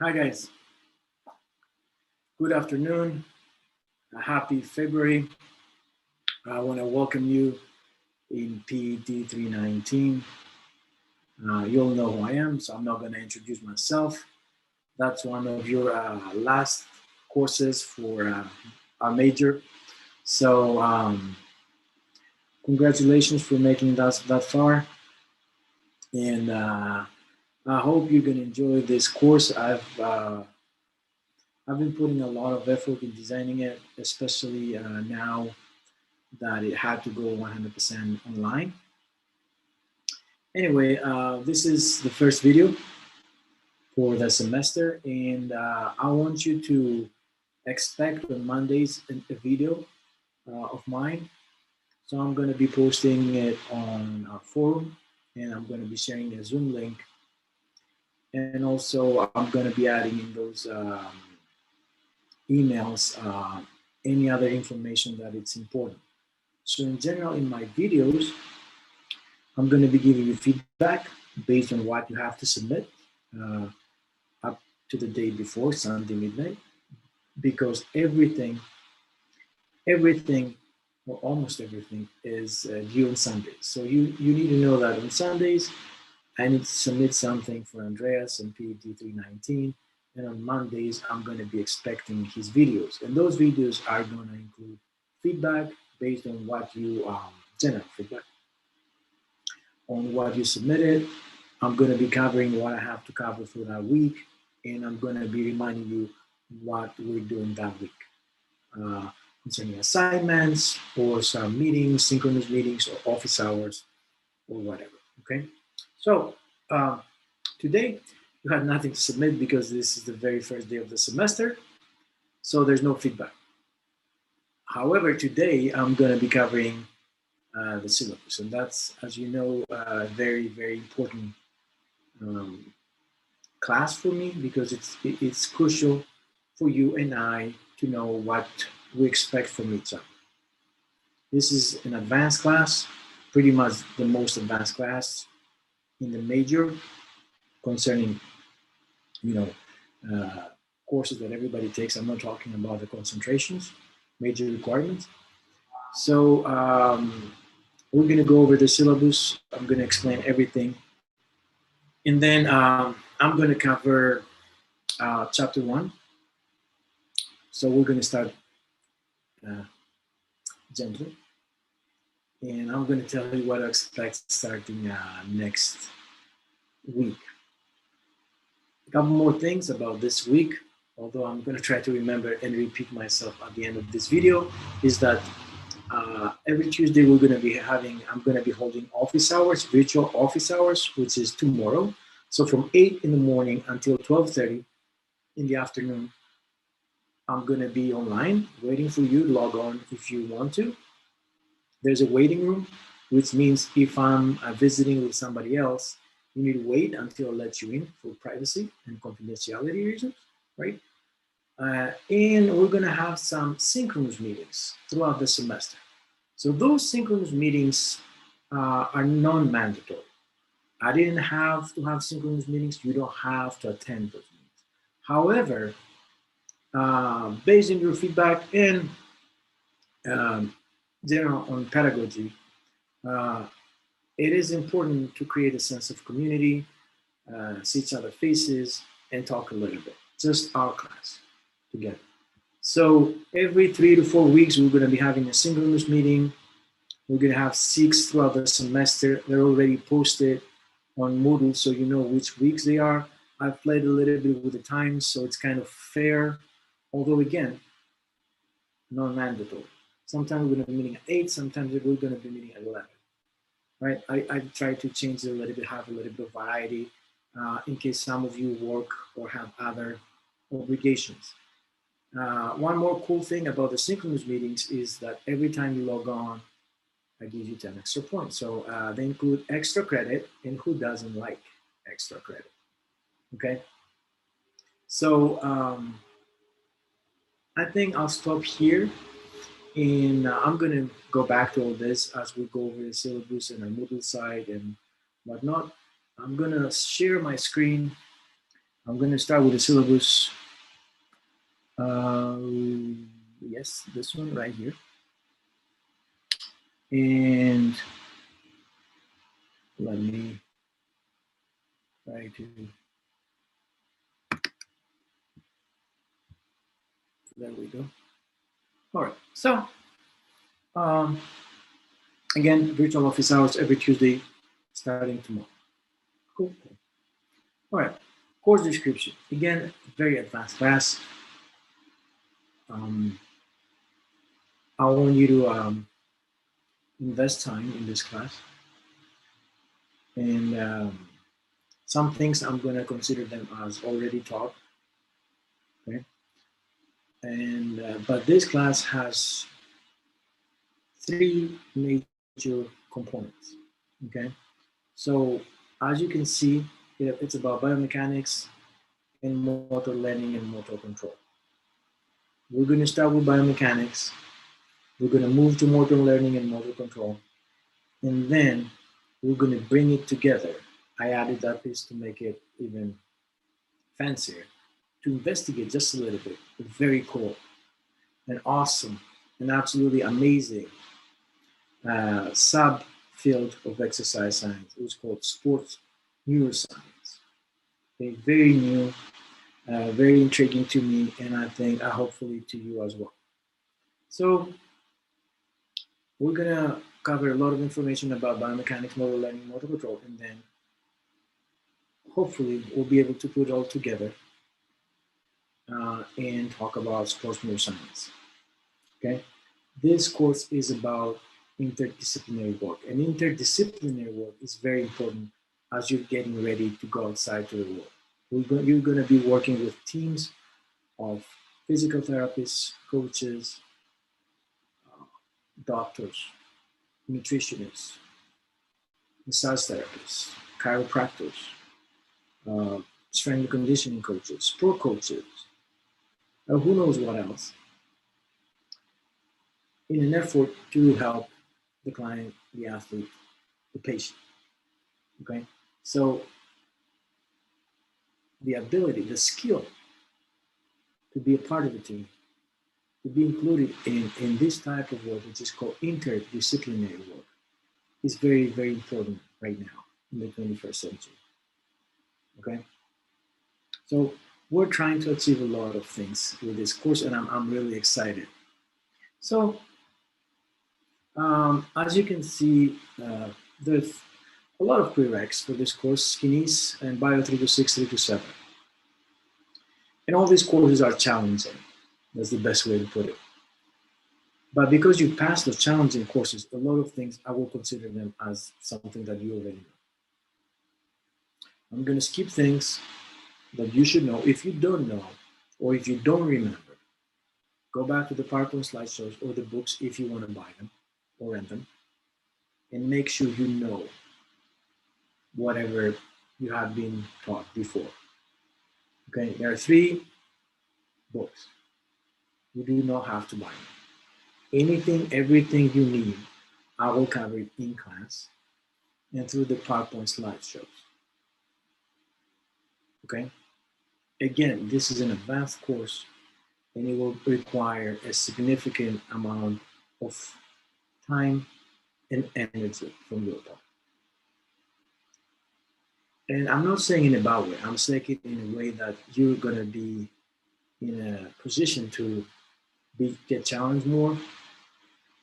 Hi guys, good afternoon, happy February. I want to welcome you in PED319. You'll know who I am, so I'm not going to introduce myself. That's one of your last courses for our major. So congratulations for making that far. And I hope you're going to enjoy this course. I've been putting a lot of effort in designing it, especially now that it had to go 100% online. Anyway, this is the first video for the semester, and I want you to expect on Mondays a video of mine. So I'm going to be posting it on our forum, and I'm going to be sharing a Zoom link. And also, I'm going to be adding in those emails any other information that it's important. So in general, in my videos, I'm going to be giving you feedback based on what you have to submit up to the day before, Sunday midnight, because everything, or almost everything, is due on Sundays. So you need to know that on Sundays, I need to submit something for Andreas and PED319, and on Mondays, I'm going to be expecting his videos. And those videos are going to include feedback based on what you, general feedback, on what you submitted. I'm going to be covering what I have to cover for that week, and I'm going to be reminding you what we're doing that week concerning assignments or some meetings, synchronous meetings, or office hours, or whatever. Okay, so today you had nothing to submit because this is the very first day of the semester, so there's no feedback. However, today I'm going to be covering the syllabus, and that's, as you know, a very, very important class for me because it's crucial for you and I to know what we expect from each other. This is an advanced class, pretty much the most advanced class in the major concerning, courses that everybody takes. I'm not talking about the concentrations, major requirements. So we're going to go over the syllabus. I'm going to explain everything. And then I'm going to cover chapter 1. So we're going to start gently. And I'm going to tell you what to expect starting next week. A couple more things about this week, although I'm going to try to remember and repeat myself at the end of this video, is that every Tuesday I'm going to be holding office hours, virtual office hours, which is tomorrow. So from 8 in the morning until 12:30 in the afternoon, I'm going to be online waiting for you to log on if you want to. There's a waiting room, which means if I'm visiting with somebody else, you need to wait until I let you in for privacy and confidentiality reasons, right? And we're going to have some synchronous meetings throughout the semester. So those synchronous meetings are non-mandatory. I didn't have to have synchronous meetings. You don't have to attend those meetings. However, based on your feedback and general on pedagogy, it is important to create a sense of community, see each other's faces, and talk a little bit. Just our class together. So every 3 to 4 weeks, we're going to be having a synchronous meeting. We're going to have 6 throughout the semester. They're already posted on Moodle, so you know which weeks they are. I've played a little bit with the times, so it's kind of fair. Although, again, non-mandatory. Sometimes we're going to be meeting at 8, sometimes we're going to be meeting at 11. Right? I try to change it a little bit, have a little bit of variety in case some of you work or have other obligations. One more cool thing about the synchronous meetings is that every time you log on, I give you 10 extra points. So they include extra credit, and who doesn't like extra credit? Okay. So I think I'll stop here, and I'm going to go back to all this as we go over the syllabus and our Moodle side and whatnot. I'm going to share my screen I'm going to start with the syllabus. Yes, this one right here. And let me try to, there we go. All right, so again, virtual office hours every Tuesday starting tomorrow. Cool. All right, course description. Again, very advanced class. I want you to invest time in this class. And some things I'm going to consider them as already taught. Okay. And but this class has 3 major components. Okay. So as you can see, it's about biomechanics and motor learning and motor control. We're going to start with biomechanics. We're going to move to motor learning and motor control. And then we're going to bring it together. I added that piece to make it even fancier, to investigate just a little bit. Very cool and awesome and absolutely amazing subfield of exercise science. It was called sports neuroscience. Okay, very new, very intriguing to me, and I think hopefully to you as well. So we're gonna cover a lot of information about biomechanics, motor learning, motor control, and then hopefully we'll be able to put it all together and talk about sports neuroscience. Okay, this course is about interdisciplinary work, and interdisciplinary work is very important as you're getting ready to go outside to the world. You're going to be working with teams of physical therapists, coaches, doctors, nutritionists, massage therapists, chiropractors, strength and conditioning coaches, sport coaches, who knows what else, in an effort to help the client, the athlete, the patient. Okay, so the ability, the skill to be a part of the team, to be included in this type of work, which is called interdisciplinary work, is very, very important right now in the 21st century. Okay, so we're trying to achieve a lot of things with this course, and I'm really excited. So as you can see, there's a lot of prereqs for this course, Kinese and Bio 326, 327. And all these courses are challenging. That's the best way to put it. But because you pass those challenging courses, a lot of things, I will consider them as something that you already know. I'm going to skip things that you should know. If you don't know, or if you don't remember, go back to the PowerPoint slideshows or the books if you want to buy them or rent them, and make sure you know whatever you have been taught before. Okay, there are 3 books. You do not have to buy them. Anything, everything you need, I will cover it in class and through the PowerPoint slideshows. Okay? Again, this is an advanced course and it will require a significant amount of time and energy from your part. And I'm not saying in a bad way, I'm saying it in a way that you're going to be in a position to get challenged more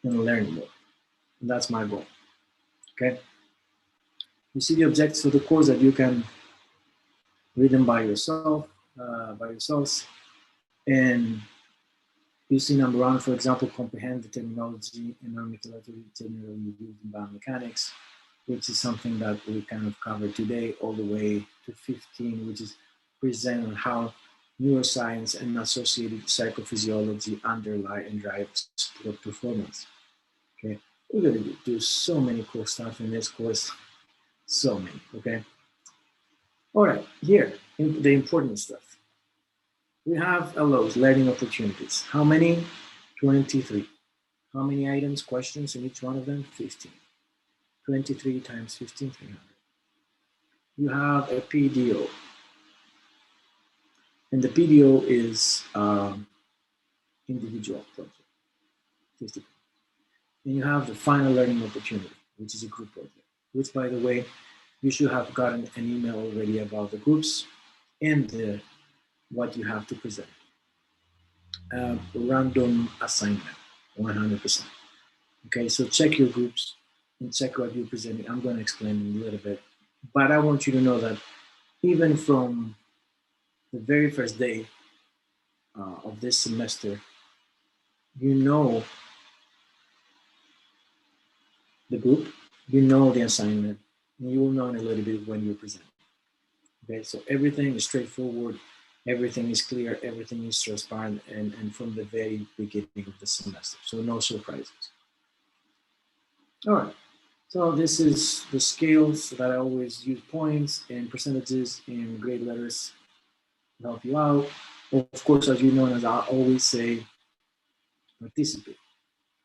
and learn more. And that's my goal. Okay? You see the objectives of the course that you can read them by yourself, by yourselves. And you see number 1, for example, comprehend the terminology and nomenclature generally used in biomechanics, which is something that we kind of covered today, all the way to 15, which is present on how neuroscience and associated psychophysiology underlie and drive sport performance. Okay, we're going to do so many cool stuff in this course, so many. Okay, all right, here the important stuff. We have LOs, learning opportunities. How many? 23. How many items, questions in each one of them? 15. 23 times 15, 300. You have a PDO. And the PDO is individual project, 50. And you have the final learning opportunity, which is a group project, which, by the way, you should have gotten an email already about the groups and what you have to present. Random assignment, 100%. Okay, so check your groups and check what you're presenting. I'm going to explain in a little bit, but I want you to know that even from the very first day of this semester, you know the group, you know the assignment, and you will know in a little bit when you present. Okay, so everything is straightforward, everything is clear, everything is transparent, and from the very beginning of the semester. So no surprises. All right, so this is the scales that I always use, points and percentages in grade letters to help you out. Of course, as you know, as I always say, participate.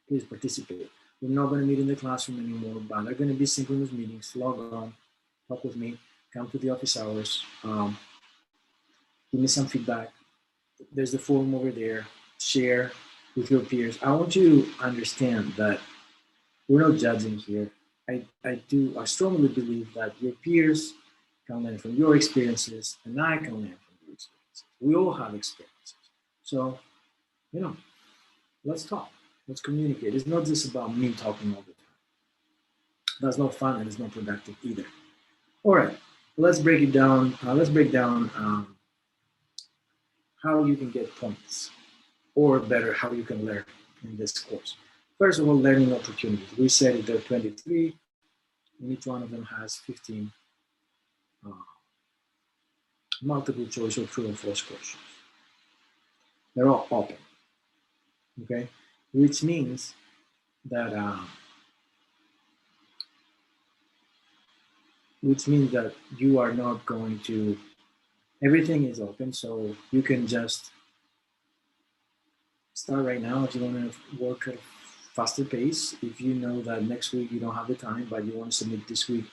Please participate. We're not going to meet in the classroom anymore, but they're going to be synchronous meetings. Log on, talk with me, come to the office hours, give me some feedback. There's the forum over there. Share with your peers. I want you to understand that we're not judging here. I strongly believe that your peers can learn from your experiences, and I can learn from your experiences. We all have experiences. So, let's talk. Let's communicate. It's not just about me talking all the time. That's not fun and it's not productive either. All right, let's break it down. Let's break down how you can get points, or better, how you can learn in this course. First of all, learning opportunities. We said there are 23, and each one of them has 15 multiple choice or true or false questions. They're all open, okay? Which means that you are not going to, everything is open, so you can just start right now if you want to work at a faster pace. If you know that next week you don't have the time, but you want to submit this week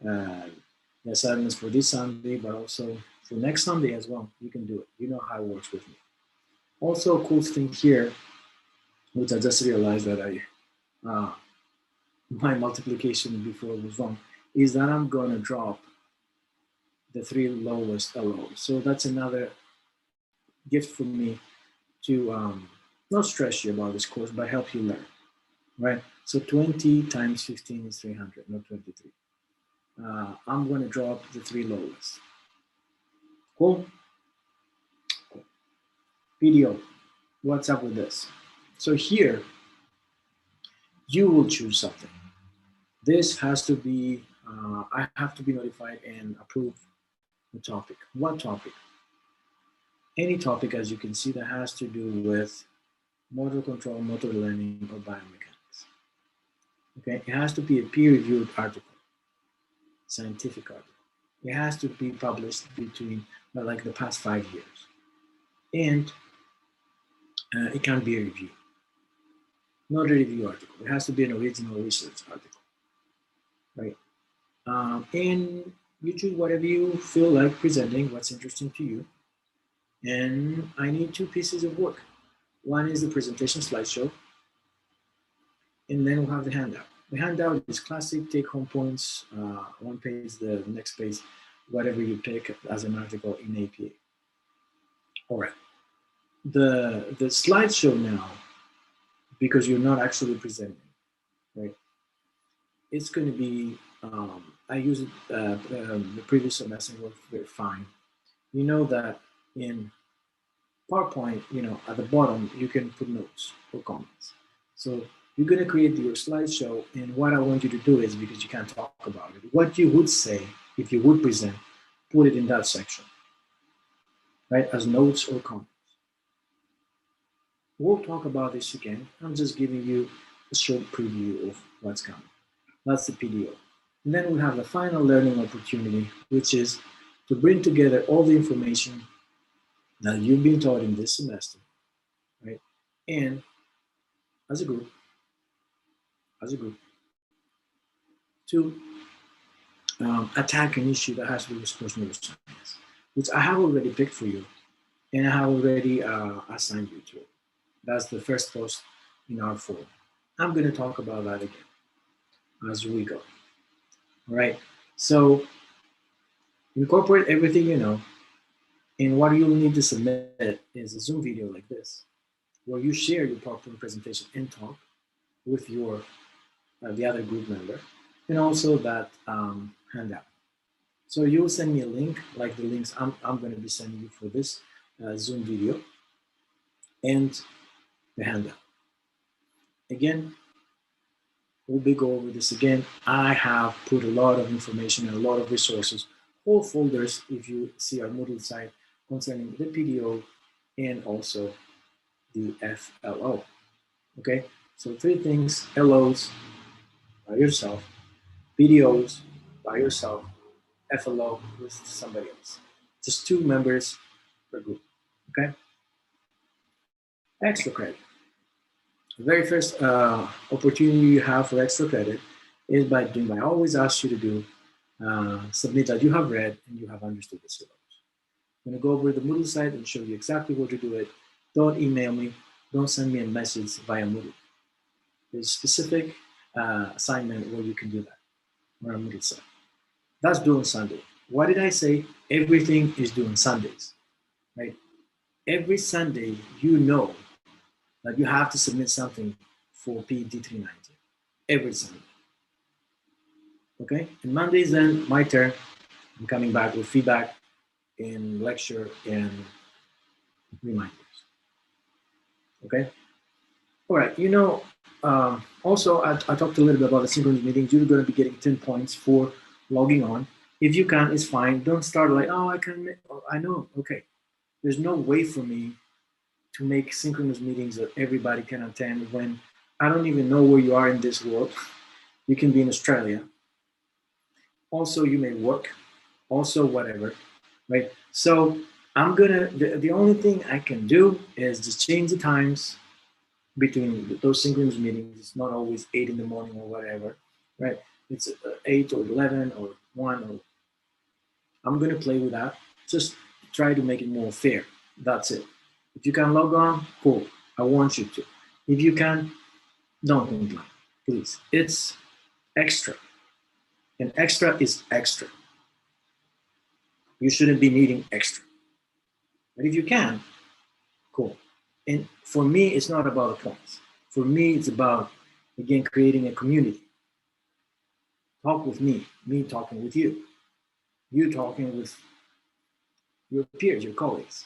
the assignments for this Sunday, but also for next Sunday as well, you can do it. You know how it works with me. Also, a cool thing here, which I just realized that my multiplication before was wrong, is that I'm going to drop the 3 lowest alone. So that's another gift for me to not stress you about this course, but help you learn, right? So 20 times 15 is 300, not 23. I'm going to drop the 3 lowest. Cool? Cool. PDO, what's up with this? So here, you will choose something. This has to be, I have to be notified and approve the topic. What topic? Any topic, as you can see, that has to do with motor control, motor learning, or biomechanics. Okay, it has to be a peer-reviewed article, scientific article. It has to be published between like the past 5 years, and it can be a review, not a review article. It has to be an original research article, right? And you choose whatever you feel like presenting, what's interesting to you. And I need 2 pieces of work. One is the presentation slideshow, and then we'll have the handout. The handout is classic take-home points, one page, the next page, whatever you pick as an article in APA. All right. The slideshow now, because you're not actually presenting, right? It's going to be, I use it, the previous semester worked very fine. You know that in PowerPoint, at the bottom, you can put notes or comments. So you're going to create your slideshow, and what I want you to do is, because you can't talk about it, what you would say if you would present, put it in that section, right, as notes or comments. We'll talk about this again. I'm just giving you a short preview of what's coming. That's the PDO. And then we have the final learning opportunity, which is to bring together all the information that you've been taught in this semester, right? And as a group, to attack an issue that has to do with sports neuroscience, which I have already picked for you. and I have already assigned you to it. That's the first post in our forum. I'm going to talk about that again as we go. All right. So incorporate everything you know, and what you'll need to submit is a Zoom video like this, where you share your PowerPoint presentation and talk with your the other group member, and also that handout. So you'll send me a link, like the links I'm going to be sending you for this Zoom video and the handout. Again, we'll be go over this again. I have put a lot of information and a lot of resources, whole folders, if you see our Moodle site, concerning the PDO and also the FLO. Okay, so 3 things: LOs by yourself, PDOs by yourself, FLO with somebody else. Just 2 members per group. Okay, extra credit. The very first opportunity you have for extra credit is by doing what I always ask you to do, submit that you have read and you have understood the syllabus. I'm going to go over the Moodle site and show you exactly what to do it. Don't email me. Don't send me a message via Moodle. There's a specific assignment where you can do that on our Moodle site. That's due on Sunday. Why did I say everything is due on Sundays? Right? Every Sunday, you know that you have to submit something for PED319. Every Sunday. Okay? And Mondays, then, my turn. I'm coming back with feedback and lecture and reminders. Okay? All right. You know, also, I talked a little bit about the synchronous meetings. You're going to be getting 10 points for logging on. If you can, it's fine. Don't start like, oh, I can. I know. Okay. There's no way for me to make synchronous meetings that everybody can attend when I don't even know where you are in this world. You can be in Australia. Also, you may work. Also, whatever. Right. So I'm gonna. The only thing I can do is just change the times between those synchronous meetings. It's not always 8 in the morning or whatever, right? It's 8 or 11 or 1 or I'm going to play with that. Just try to make it more fair. That's it. If you can log on, cool. I want you to. If you can, don't complain, please. It's extra. And extra is extra. You shouldn't be needing extra. But if you can, cool. And for me, it's not about the points. For me, it's about, again, creating a community. Talk with me talking with you talking with your peers, your colleagues.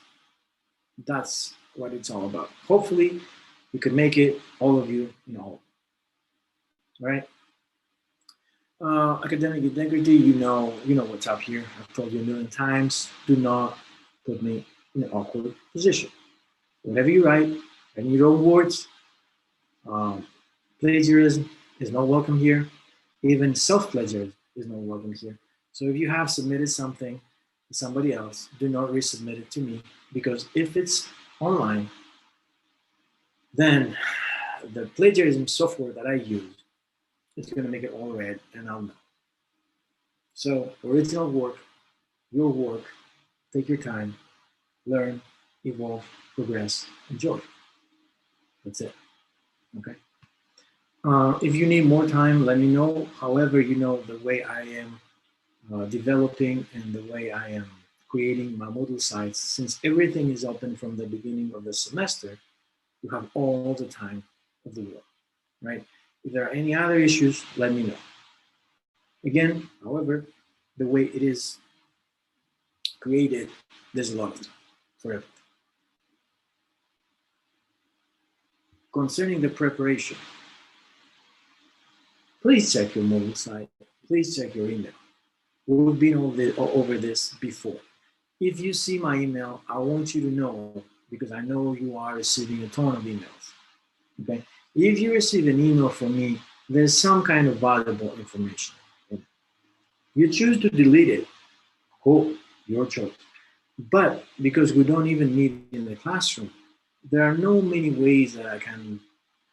That's what it's all about. Hopefully, you could make it, all of you, right? Academic integrity, you know what's up here. I've told you a million times. Do not put me in an awkward position. Whatever you write, in your own words, plagiarism is not welcome here. Even self-plagiarism is not welcome here. So if you have submitted something to somebody else, do not resubmit it to me, because if it's online, then the plagiarism software that I use is going to make it all red, and I'll know. So original work, your work, take your time, learn, evolve, progress, enjoy. That's it. Okay. If you need more time, let me know. However, the way I am developing and the way I am creating my Moodle sites, since everything is open from the beginning of the semester, you have all the time of the world, right? If there are any other issues, let me know. Again, however, the way it is created, there's a lot of time for everything. Concerning the preparation, please check your Moodle site. Please check your email. We've been over this before. If you see my email, I want you to know, because I know you are receiving a ton of emails. Okay? If you receive an email from me, there's some kind of valuable information. You choose to delete it, cool, your choice. But because we don't even meet in the classroom, there are no many ways that I can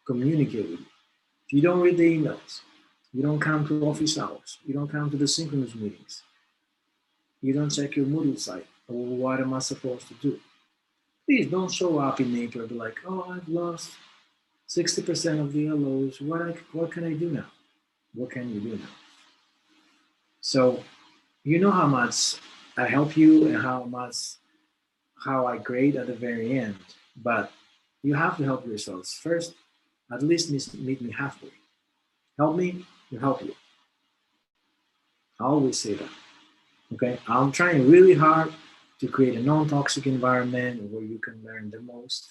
communicate with you. If you don't read the emails, you don't come to office hours, you don't come to the synchronous meetings, you don't check your Moodle site, what am I supposed to do? Please don't show up in nature and be like, oh, I've lost 60% of the yellows. What can I do now? What can you do now? So you know how much I help you and how I grade at the very end, but you have to help yourselves first. At least meet me halfway. Help me, you help you. I always say that. Okay, I'm trying really hard to create a non-toxic environment where you can learn the most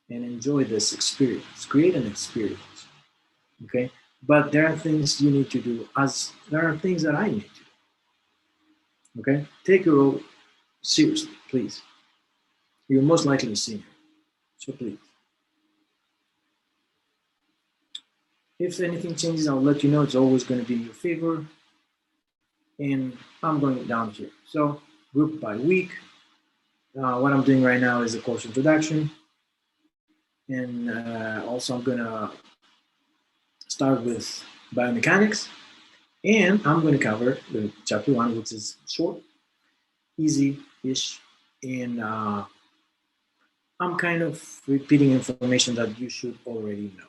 and enjoy this experience. Create an experience. Okay, but there are things you need to do as there are things that I need to do. Okay, take your role seriously, please. You're most likely a senior, so please. If anything changes, I'll let you know. It's always going to be in your favor. And I'm going down here. So group by week. What I'm doing right now is a course introduction. And also I'm going to start with biomechanics. And I'm going to cover the chapter 1, which is short, easy-ish. And I'm kind of repeating information that you should already know.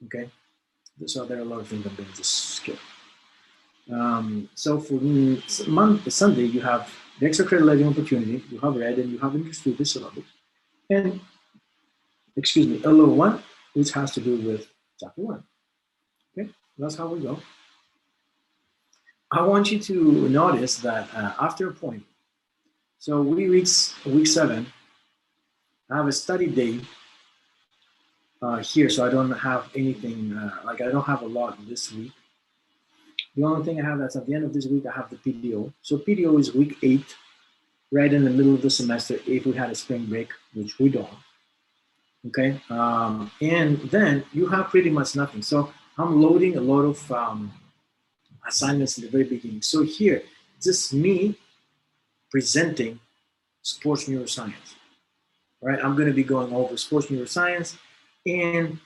Okay? So there are a lot of things I'm going to just skip. So for Sunday, you have the extra credit learning opportunity, you have read and you have understood the syllabus, and LO1, which has to do with chapter 1. Okay, that's how we go. I want you to notice that after a point, so we reach week 7, I have a study day here, so I don't have anything, I don't have a lot this week. The only thing I have that's at the end of this week, I have the PDO. So PDO is week 8, right in the middle of the semester, if we had a spring break, which we don't. Okay, and then you have pretty much nothing. So I'm loading a lot of assignments in the very beginning. So here, just me presenting sports neuroscience. Right, I'm going to be going over sports neuroscience and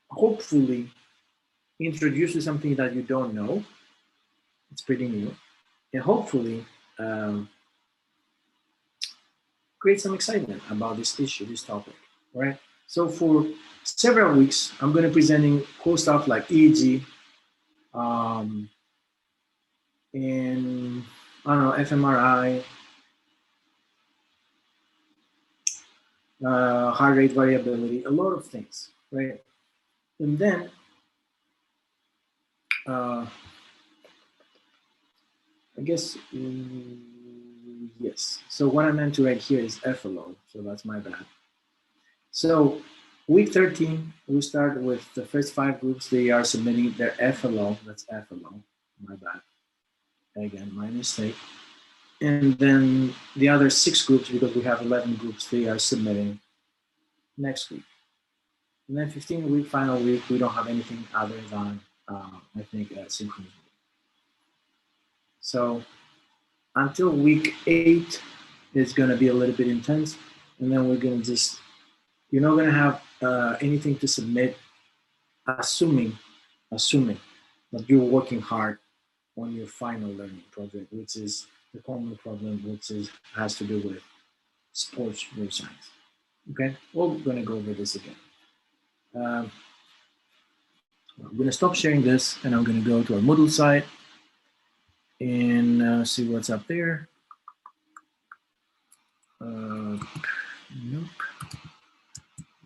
hopefully introduce you something that you don't know. It's pretty new, and hopefully create some excitement about this issue, this topic. Right. So for several weeks, I'm going to be presenting cool stuff like EEG, and I don't know, fMRI, heart rate variability, a lot of things, right? And then I guess yes. So what I meant to write here is FLO, so that's my bad. So week 13, we start with the first 5 groups. They are submitting their FLO. That's FLO. My bad. Again, my mistake. And then the other 6 groups, because we have 11 groups, they are submitting next week. And then 15-week, final week, we don't have anything other than, I think, synchronous. So until week 8, it's going to be a little bit intense. And then we're going to just, you're not going to have anything to submit, assuming that you're working hard on your final learning project, which is the common problem, which has to do with sports neuroscience. Okay, we're going to go over this again. I'm going to stop sharing this and I'm going to go to our Moodle site and see what's up there. Nope.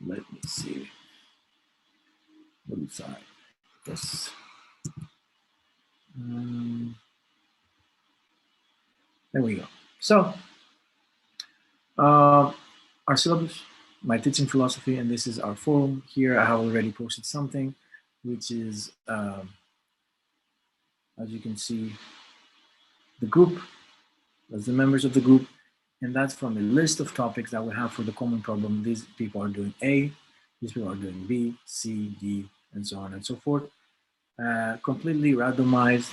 Let me see. Moodle site. Yes. There we go. So, our syllabus, my teaching philosophy, and this is our forum. Here I have already posted something, which is, as you can see, the group, that's the members of the group, and that's from a list of topics that we have for the common problem. These people are doing A, these people are doing B, C, D, and so on and so forth. Completely randomized.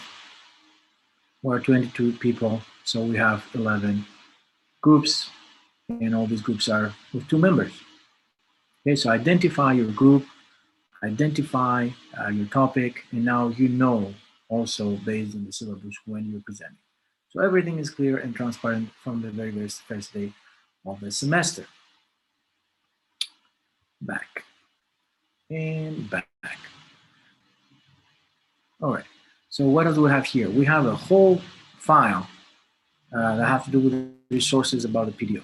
We're 22 people, so we have 11 groups, and all these groups are with 2 members. Okay, so identify your group, identify your topic, and now you know also based on the syllabus when you're presenting. So everything is clear and transparent from the very first day of the semester. Back and back. All right, so what else do we have here? We have a whole file that have to do with resources about the PDO.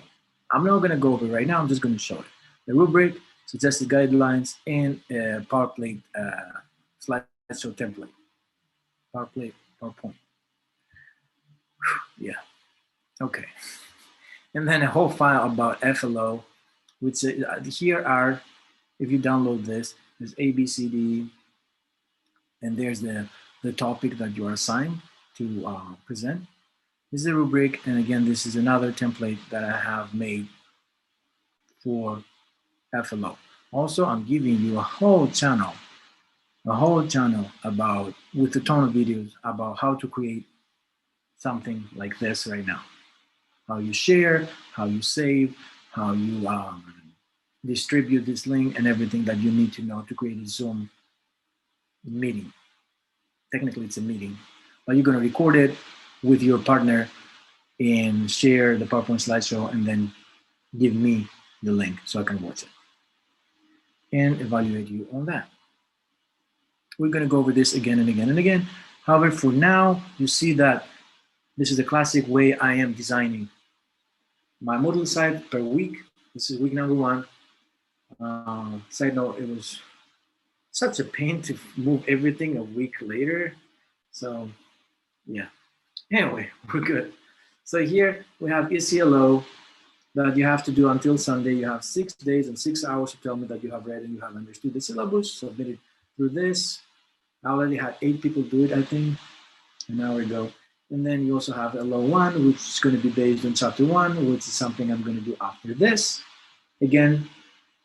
I'm not going to go over it right now. I'm just going to show it. The rubric, suggested guidelines, and PowerPoint slideshow template. PowerPoint. Yeah. Okay. And then a whole file about FLO, which here are, if you download this, there's A, B, C, D, and there's the topic that you are assigned to present. This is a rubric, and again, this is another template that I have made for FLO. Also, I'm giving you a whole channel about, with a ton of videos about how to create something like this right now. How you share, how you save, how you distribute this link, and everything that you need to know to create a Zoom meeting. Technically, it's a meeting, but you're going to record it with your partner and share the PowerPoint slideshow, and then give me the link so I can watch it and evaluate you on that. We're going to go over this again and again and again. However, for now, you see that this is the classic way I am designing my model site per week. This is week number 1. Side note, it was such a pain to move everything a week later. So yeah, anyway, we're good. So here we have ECLO that you have to do until Sunday. You have 6 days and 6 hours to tell me that you have read and you have understood the syllabus, submitted through this. I already had 8 people do it, I think, an hour ago. And then you also have LO1, which is going to be based on chapter 1, which is something I'm going to do after this. Again,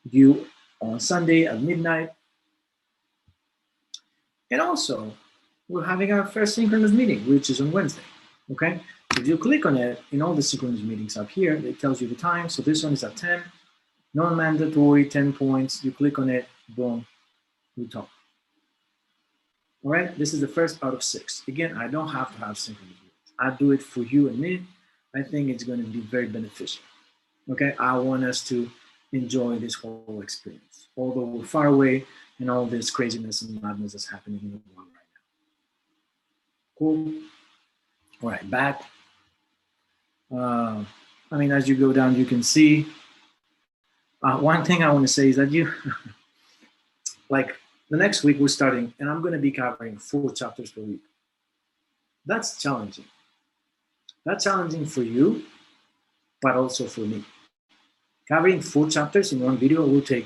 due on Sunday at midnight. And also, we're having our first synchronous meeting, which is on Wednesday, okay? If you click on it, in all the synchronous meetings up here, it tells you the time. So this one is at 10, non-mandatory, 10 points. You click on it, boom, we talk. All right, this is the first out of 6. Again, I don't have to have synchronous meetings. I do it for you and me. I think it's going to be very beneficial. Okay, I want us to enjoy this whole experience, although we're far away and all this craziness and madness is happening in the world right now. Cool. All right, back. I mean, as you go down, you can see. One thing I want to say is that you, like the next week we're starting, and I'm going to be covering 4 chapters per week. That's challenging. That's challenging for you, but also for me. Covering 4 chapters in one video will take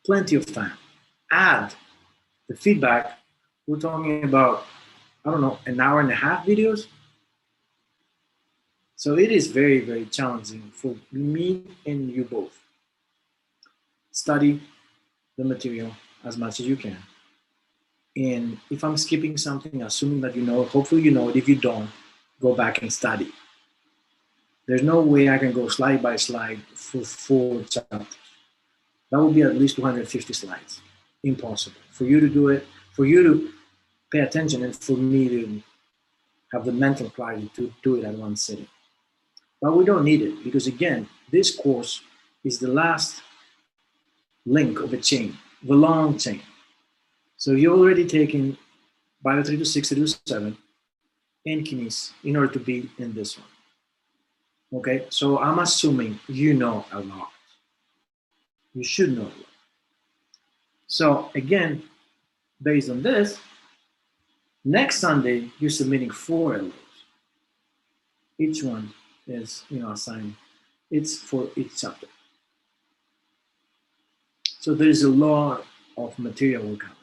plenty of time. Add the feedback, we're talking about, I don't know, an hour and a half videos. So it is very, very challenging for me and you both. Study the material as much as you can. And if I'm skipping something, assuming that you know, hopefully you know it. If you don't, go back and study. There's no way I can go slide by slide for 4 chapters. That would be at least 250 slides. Impossible. For you to do it, for you to pay attention, and for me to have the mental clarity to do it at one sitting. But we don't need it, because again, this course is the last link of a chain, the long chain. So you're already taking Bio 3 to 6 to 7 and Kines in order to be in this one. Okay, so I'm assuming you know a lot. You should know a lot. So again, based on this, next Sunday, you're submitting 4 LOs. Each one is, assigned. It's for each chapter. So there's a lot of material we're covering.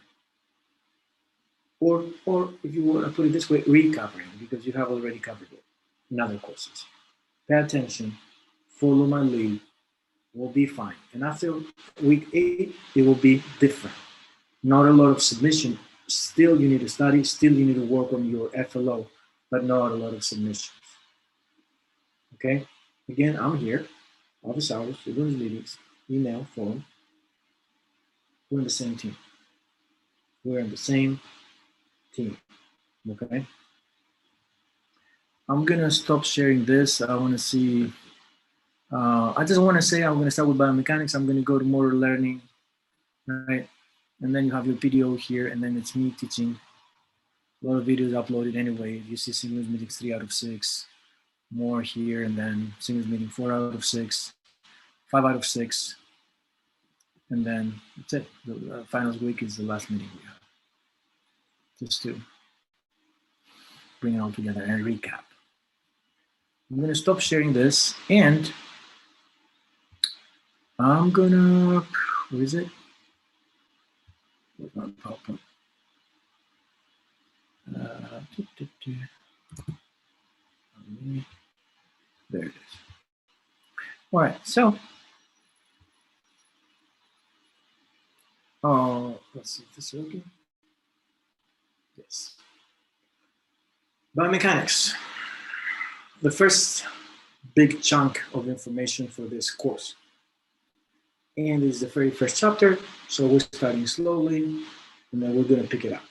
Or if you want to put it this way, recovering, because you have already covered it in other courses. Pay attention, follow my lead, we'll be fine. And after week 8, it will be different. Not a lot of submission. Still, you need to study. Still, you need to work on your FLO, but not a lot of submissions. Okay? Again, I'm here, office hours, students meetings, email, phone. We're in the same team. We're in the same team. Okay? I'm gonna stop sharing this. I want to see I just want to say I'm going to start with biomechanics. I'm going to go to motor learning, right? And then you have your video here, and then it's me teaching. A lot of videos uploaded anyway. You see Syllabus meetings 3 out of 6, more here, and then Syllabus meeting 4 out of 6, 5 out of 6, and then that's it. The finals week is the last meeting we have. Just to bring it all together and recap. I'm going to stop sharing this, and I'm going to, where is it? Where's my PowerPoint? There it is. All right, so let's see if this is working. Yes. Biomechanics. The first big chunk of information for this course. And it's the very first chapter, so we're starting slowly, and then we're going to pick it up.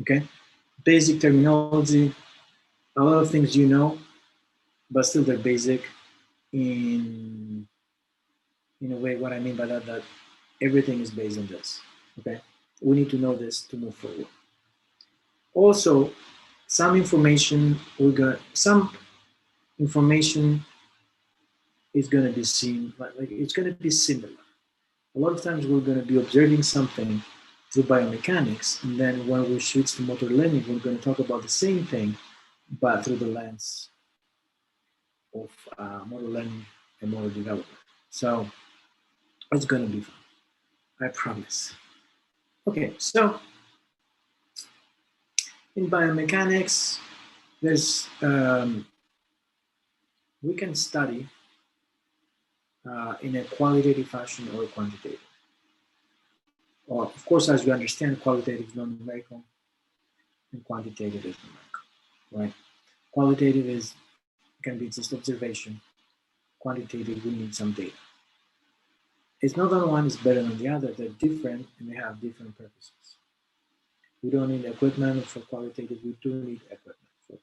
Okay? Basic terminology, a lot of things you know, but still they're basic in a way. What I mean by that everything is based on this. Okay? We need to know this to move forward. Also, some information is going to be seen, like it's going to be similar. A lot of times we're going to be observing something through biomechanics, and then when we switch to motor learning, we're going to talk about the same thing, but through the lens of motor learning and motor development. So it's going to be fun, I promise. Okay, so in biomechanics, there's we can study in a qualitative fashion or a quantitative. Or, of course, as you understand, qualitative is non-numerical and quantitative is numerical, right? Qualitative can be just observation. Quantitative, we need some data. It's not that one is better than the other. They're different and they have different purposes. We don't need equipment for qualitative. We do need equipment for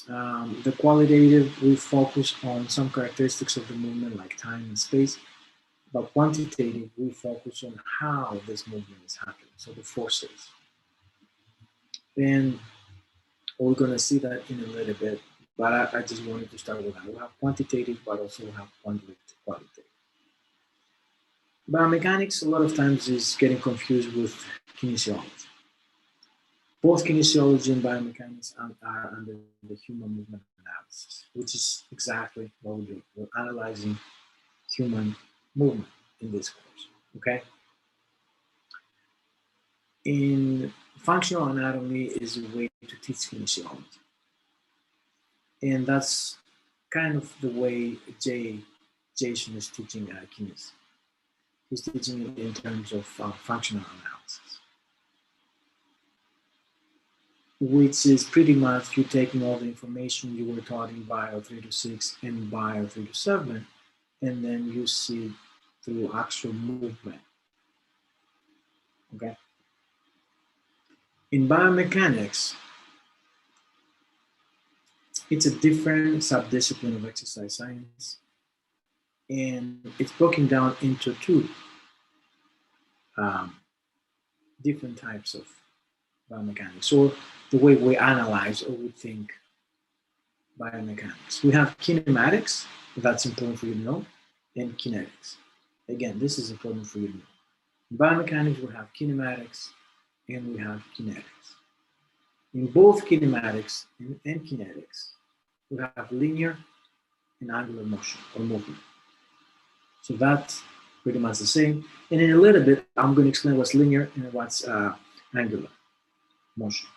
quantitative. The qualitative, we focus on some characteristics of the movement like time and space. But quantitative, we focus on how this movement is happening, so the forces. And we're going to see that in a little bit, but I just wanted to start with that. We have quantitative, but also we have qualitative. Biomechanics, a lot of times, is getting confused with kinesiology. Both kinesiology and biomechanics are under the human movement analysis, which is exactly what we're doing. We're analyzing human movement in this course, okay? In functional anatomy is a way to teach kinesiology. And that's kind of the way Jason is teaching kinesiology. He's teaching it in terms of functional analysis, which is pretty much you taking all the information you were taught in Bio 3 to 6 and Bio 3 to 7, and then you see through actual movement. Okay. In biomechanics, it's a different subdiscipline of exercise science, and it's broken down into two different types of biomechanics, or the way we analyze or we think biomechanics. We have kinematics, that's important for you to know, and kinetics. Again, this is important for you to know. In biomechanics, we have kinematics and we have kinetics. In both kinematics and kinetics, we have linear and angular motion or movement. So that's pretty much the same. And in a little bit, I'm going to explain what's linear and what's angular motion.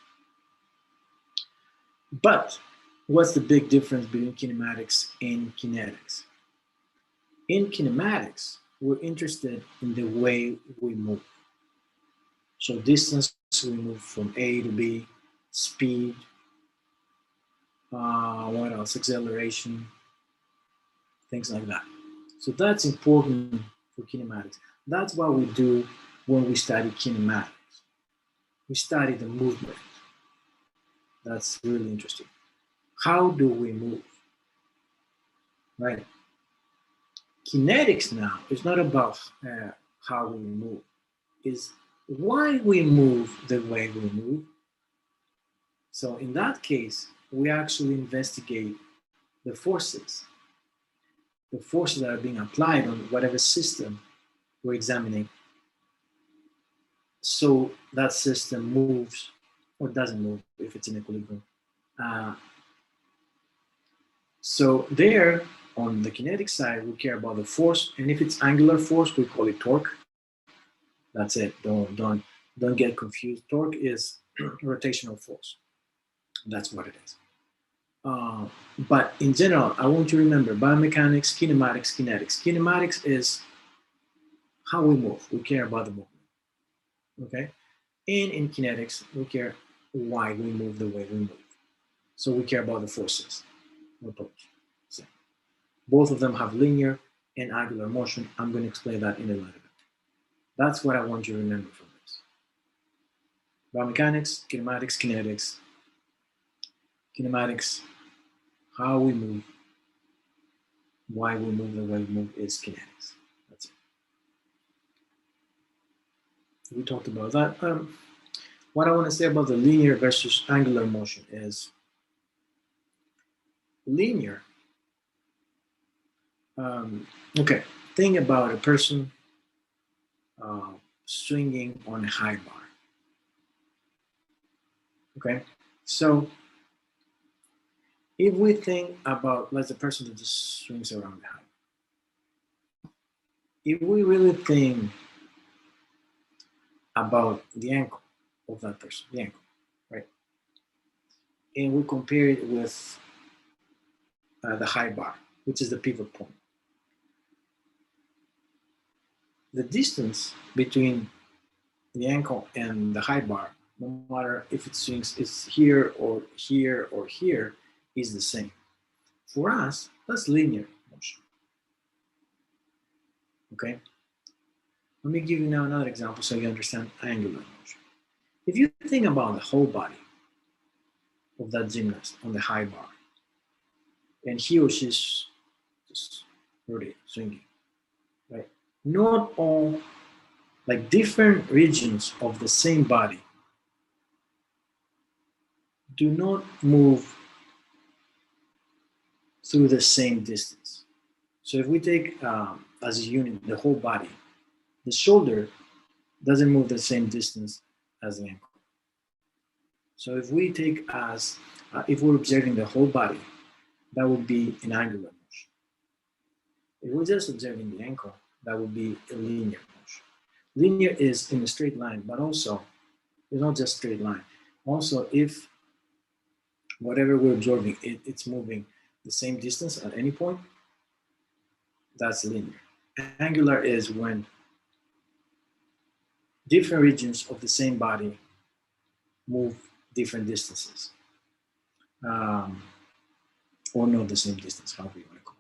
But what's the big difference between kinematics and kinetics? In kinematics, we're interested in the way we move. So distance, we move from A to B, speed, what else? Acceleration, things like that. So that's important for kinematics. That's what we do when we study kinematics. We study the movement. That's really interesting. How do we move? right? Kinetics now is not about how we move, is why we move the way we move. So in that case, we actually investigate the forces that are being applied on whatever system we're examining, so that system moves or doesn't move if it's in equilibrium. So there, on the kinetic side, we care about the force, and if it's angular force, we call it torque. That's it. Don't get confused. Torque is rotational force. That's what it is. But in general, I want you to remember biomechanics, kinematics, kinetics. Kinematics is how we move. We care about the movement. Okay? And in kinetics, we care why we move the way we move. So we care about the forces. So both of them have linear and angular motion. I'm going to explain that in a little bit. That's what I want you to remember from this. Biomechanics, kinematics, kinetics. Kinematics, how we move, why we move the way we move is kinetics. That's it. We talked about that. What I want to say about the linear versus angular motion is linear. Okay, think about a person swinging on a high bar. Okay, so if we think about, let's a person that just swings around the high bar. If we really think about the ankle of that person, the ankle, right? And we compare it with the high bar, which is the pivot point. The distance between the ankle and the high bar, no matter if it swings, it's here or here or here, is the same. For us, that's linear motion. Okay? Let me give you now another example so you understand angular motion. If you think about the whole body of that gymnast on the high bar, and he or she's just rotating, swinging, right? Not all, like different regions of the same body do not move through the same distance. So if we take as a unit the whole body, the shoulder doesn't move the same distance as the ankle. So if we take as, if we're observing the whole body, that would be an angular motion. If we're just observing the ankle, that would be a linear motion. Linear is in a straight line, but also it's not just straight line. Also, if whatever we're observing, it's moving the same distance at any point, that's linear. Angular is when different regions of the same body move different distances. Or not the same distance, however you want to call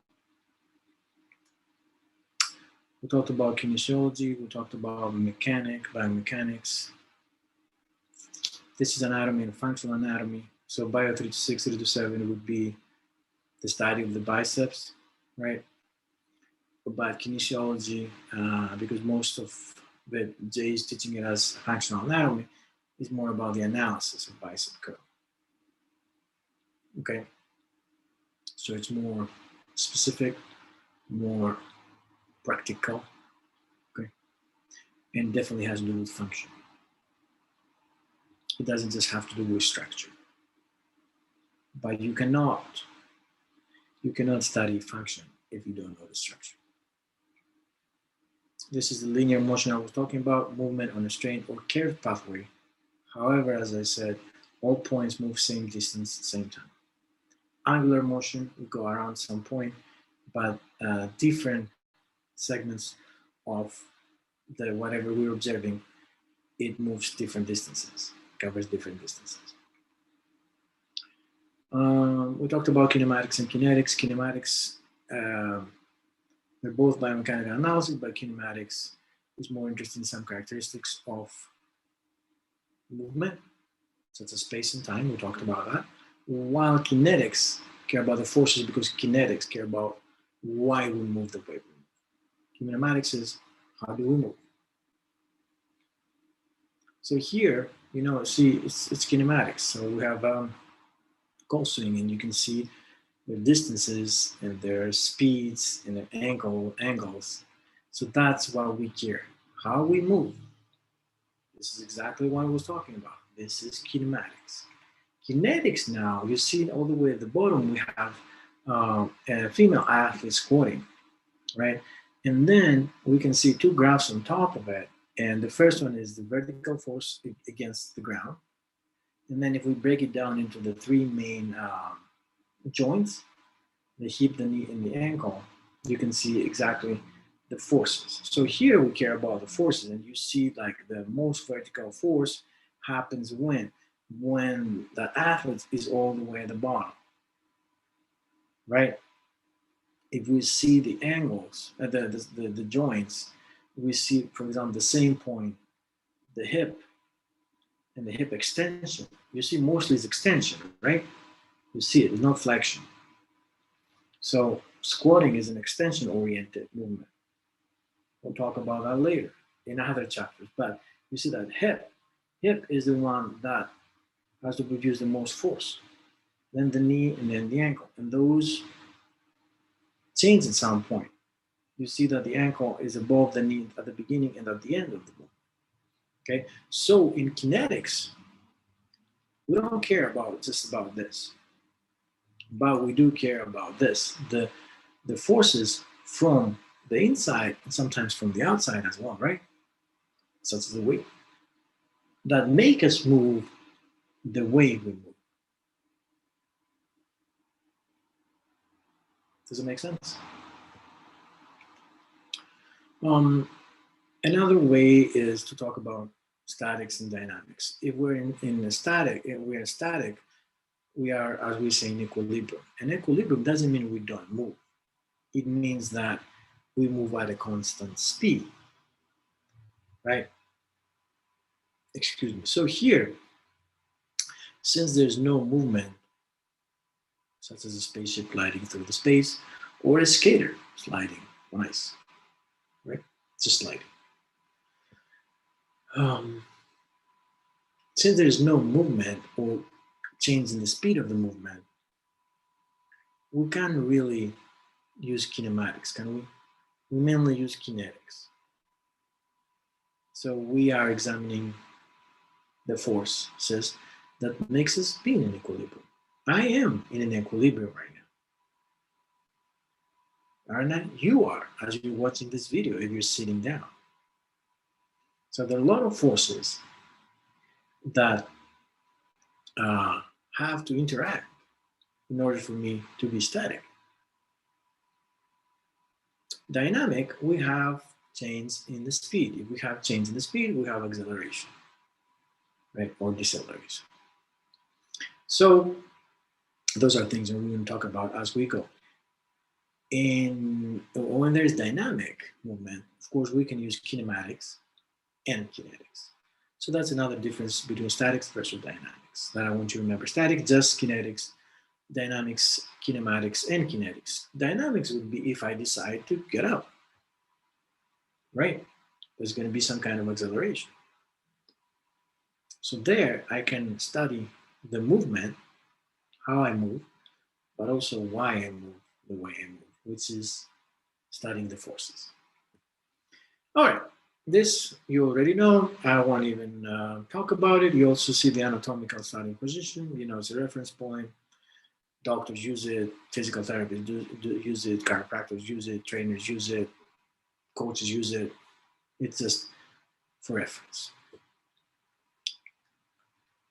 it. We talked about kinesiology, we talked about biomechanics. This is anatomy and functional anatomy. So bio 326, 327 would be the study of the biceps, right? About kinesiology, because most of the J is teaching it as functional anatomy, is more about the analysis of bicep curl. Okay, so it's more specific, more practical, okay, and definitely has to do with function. It doesn't just have to do with structure. But you cannot study function if you don't know the structure. This is the linear motion I was talking about, movement on a straight or curved pathway. However, as I said, all points move same distance at the same time. Angular motion will go around some point, but different segments of the whatever we're observing, it moves different distances, covers different distances. We talked about kinematics and kinetics. Kinematics, they're both biomechanical analysis, but kinematics is more interested in some characteristics of movement, such as space and time. We talked about that. While kinetics care about the forces, because kinetics care about why we move the way we move. Kinematics is how do we move. So here, see, it's kinematics. So we have goal swing, and you can see their distances and their speeds and their angles. So that's what we care. How we move. This is exactly what I was talking about. This is kinematics. Kinetics now, you see all the way at the bottom, we have a female athlete squatting, right? And then we can see two graphs on top of it. And the first one is the vertical force against the ground. And then if we break it down into the three main joints, the hip, the knee, and the ankle, you can see exactly the forces. So here we care about the forces, and you see like the most vertical force happens when the athlete is all the way at the bottom, right? If we see the angles, the joints, we see, for example, the same point, the hip and the hip extension. You see mostly it's extension, right? You see it, it's not flexion. So squatting is an extension-oriented movement. We'll talk about that later in other chapters. But you see that hip is the one that has to produce the most force. Then the knee and then the ankle. And those change at some point. You see that the ankle is above the knee at the beginning and at the end of the movement. Okay, so in kinetics, we don't care about just about this, but we do care about this, the forces from the inside and sometimes from the outside as well, right? Such as the weight that make us move the way we move. Does it make sense? Another way is to talk about statics and dynamics. If we're in static, we are, as we say, in equilibrium. And equilibrium doesn't mean we don't move. It means that we move at a constant speed, right? Excuse me. So here, since there's no movement, such as a spaceship gliding through the space, or a skater sliding on ice, right? Just sliding. Since there's no movement or change in the speed of the movement, we can't really use kinematics, can we? We mainly use kinetics. So we are examining the forces that makes us be in an equilibrium. I am in an equilibrium right now. Aren't I? You are, as you're watching this video, if you're sitting down. So there are a lot of forces that have to interact in order for me to be static. Dynamic, we have change in the speed. If we have change in the speed, we have acceleration, right, or deceleration. So those are things that we're going to talk about as we go. And when there's dynamic movement, of course, we can use kinematics and kinetics. So that's another difference between statics versus dynamics that I want you to remember. Static, just kinetics. Dynamics, kinematics, and kinetics. Dynamics would be if I decide to get up, right? There's going to be some kind of acceleration. So there I can study the movement, how I move, but also why I move the way I move, which is studying the forces. All right, this you already know. I won't even talk about it. You also see the anatomical starting position. It's a reference point. Doctors use it, physical therapists use it, chiropractors use it, trainers use it, coaches use it. It's just for reference.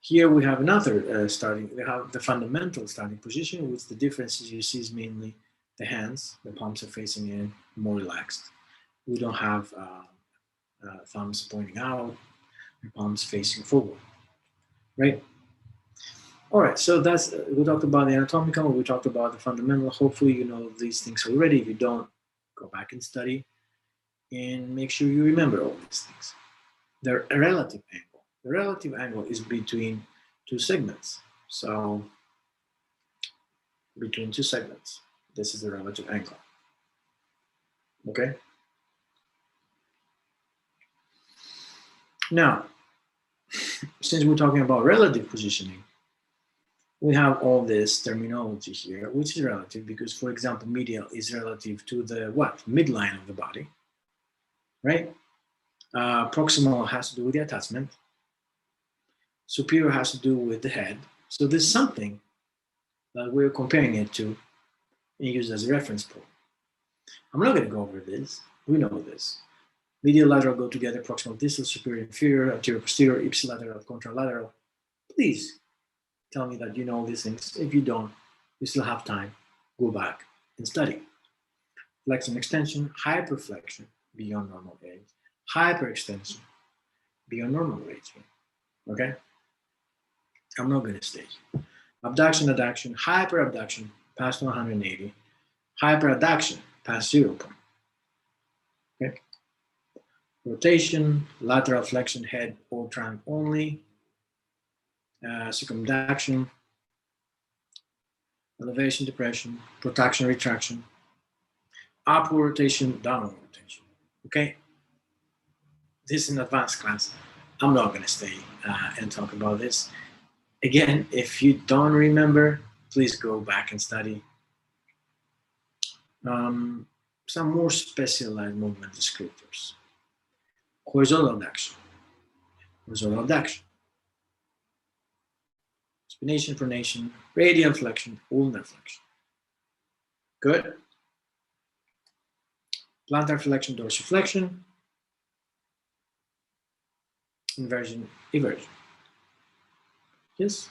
Here we have another starting, we have the fundamental starting position, which the differences you see is mainly the hands, the palms are facing in, more relaxed. We don't have thumbs pointing out, the palms facing forward, right? All right, so that's, we talked about the anatomical, we talked about the fundamental. Hopefully you know these things already. If you don't, go back and study and make sure you remember all these things. The relative angle. The relative angle is between two segments. So between two segments, this is the relative angle. Okay. Now, since we're talking about relative positioning, we have all this terminology here, which is relative because, for example, medial is relative to the what? Midline of the body, right? Proximal has to do with the attachment. Superior has to do with the head. So there's something that we're comparing it to and use as a reference point. I'm not going to go over this. We know this. Medial lateral go together, proximal distal, superior inferior, anterior posterior, ipsilateral, contralateral. Please tell me that you know these things. If you don't, you still have time. Go back and study. Flexion extension, hyperflexion beyond normal age, hyperextension beyond normal age. Okay? I'm not going to stay. Abduction, adduction, hyperabduction past 180, hyperadduction past 0 point. Okay? Rotation, lateral flexion, head or trunk only, circumduction, elevation, depression, protraction, retraction, upward rotation, downward rotation. Okay? This is an advanced class. I'm not going to stay and talk about this. Again, if you don't remember, please go back and study. Some more specialized movement descriptors. Horizontal abduction, horizontal abduction, supination, pronation, radial flexion, ulnar flexion. Good. Plantar flexion, dorsiflexion, inversion, eversion. Yes?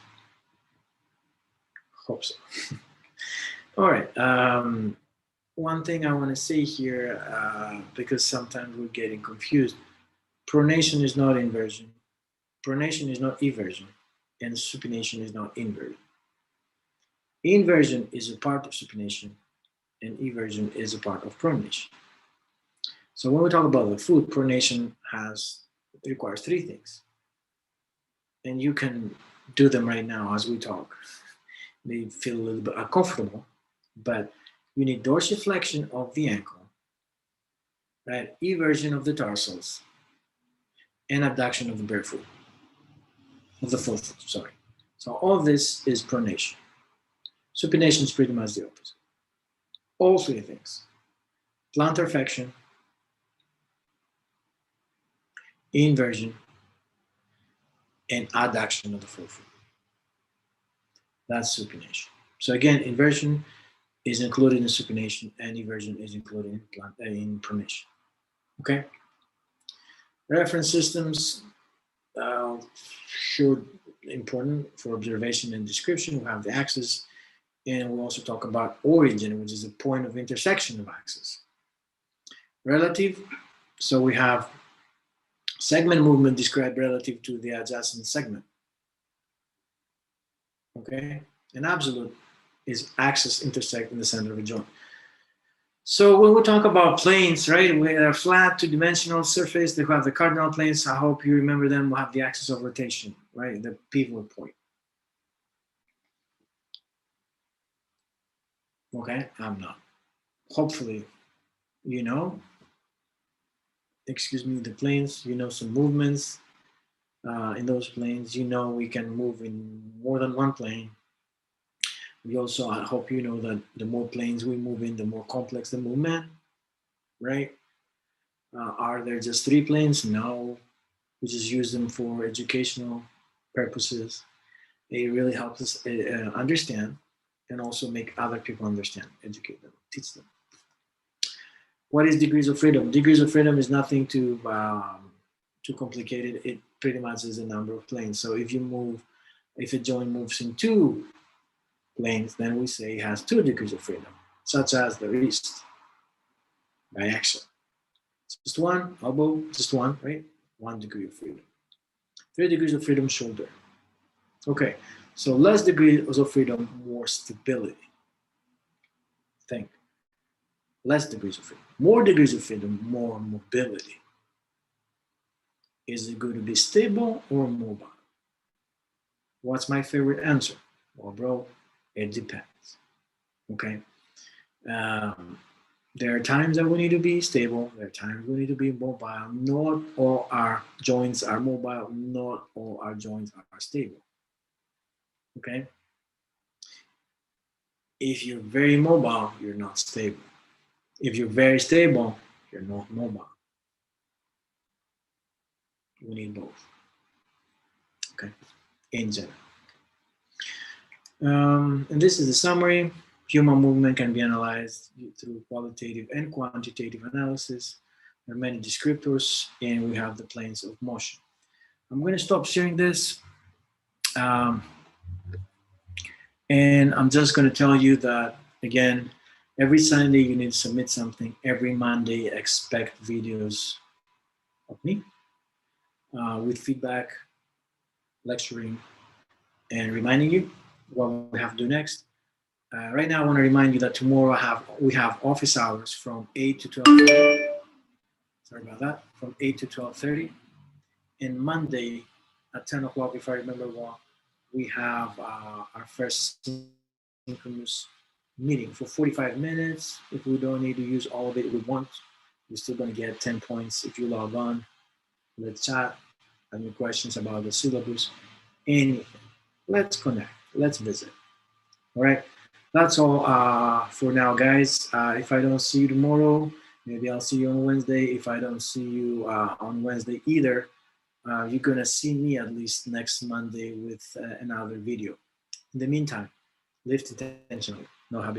Hope so. All right. One thing I want to say here, because sometimes we're getting confused, pronation is not inversion, pronation is not eversion, and supination is not inversion. Inversion is a part of supination, and eversion is a part of pronation. So when we talk about the foot, pronation requires three things. And you can do them right now as we talk. They feel a little bit uncomfortable, but you need dorsiflexion of the ankle, right? Eversion of the tarsals, and abduction of the bare foot, of the forefoot, sorry. So all this is pronation. Supination is pretty much the opposite. All three things. Plantar flexion, inversion, and adduction of the forefoot. That's supination. So again, inversion is included in supination, and eversion is included in pronation. Okay? Reference systems, sure, important for observation and description. We have the axis, and we'll also talk about origin, which is the point of intersection of axes. Relative, so we have segment movement described relative to the adjacent segment. Okay? And absolute is axis intersect in the center of a joint. So when we talk about planes, right, we have flat two-dimensional surface. They have the cardinal planes. I hope you remember them. We'll have the axis of rotation, right, the pivot point. Okay, I'm not. Hopefully, you know, excuse me, the planes, you know, some movements in those planes. You know, we can move in more than one plane. We also, I hope you know that the more planes we move in, the more complex the movement, right? Are there just 3 planes? No. We just use them for educational purposes. It really helps us understand and also make other people understand, educate them, teach them. What is degrees of freedom? Degrees of freedom is nothing too complicated. It pretty much is a number of planes. So if a joint moves in 2 planes, then we say it has 2 degrees of freedom, such as the wrist, biaxial. Just one, elbow, just one, right? 1 degree of freedom. 3 degrees of freedom, shoulder. Okay, so less degrees of freedom, more stability. Think. Less degrees of freedom. More degrees of freedom, more mobility. Is it going to be stable or mobile? What's my favorite answer? Well, bro, it depends. Okay. There are times that we need to be stable. There are times we need to be mobile. Not all our joints are mobile. Not all our joints are stable. Okay? If you're very mobile, you're not stable. If you're very stable, you're not mobile. We need both. Okay? In general. And this is the summary. Human movement can be analyzed through qualitative and quantitative analysis. There are many descriptors, and we have the planes of motion. I'm going to stop sharing this. And I'm just going to tell you that, again, every Sunday you need to submit something. Every Monday, expect videos of me with feedback, lecturing, and reminding you what we have to do next. Right now, I want to remind you that tomorrow we have office hours from 8 to 12:30. Sorry about that. From 8 to 12:30. And Monday at 10 o'clock, if I remember well, we have our first synchronous meeting for 45 minutes. If we don't need to use all of it we want, we're still going to get 10 points if you log on. Let's chat. Any questions about the syllabus? Anything. Let's connect. Let's visit. All right. That's all for now, guys. If I don't see you tomorrow, maybe I'll see you on Wednesday. If I don't see you on Wednesday either, you're going to see me at least next Monday with another video. In the meantime, lift intentionally. No habit.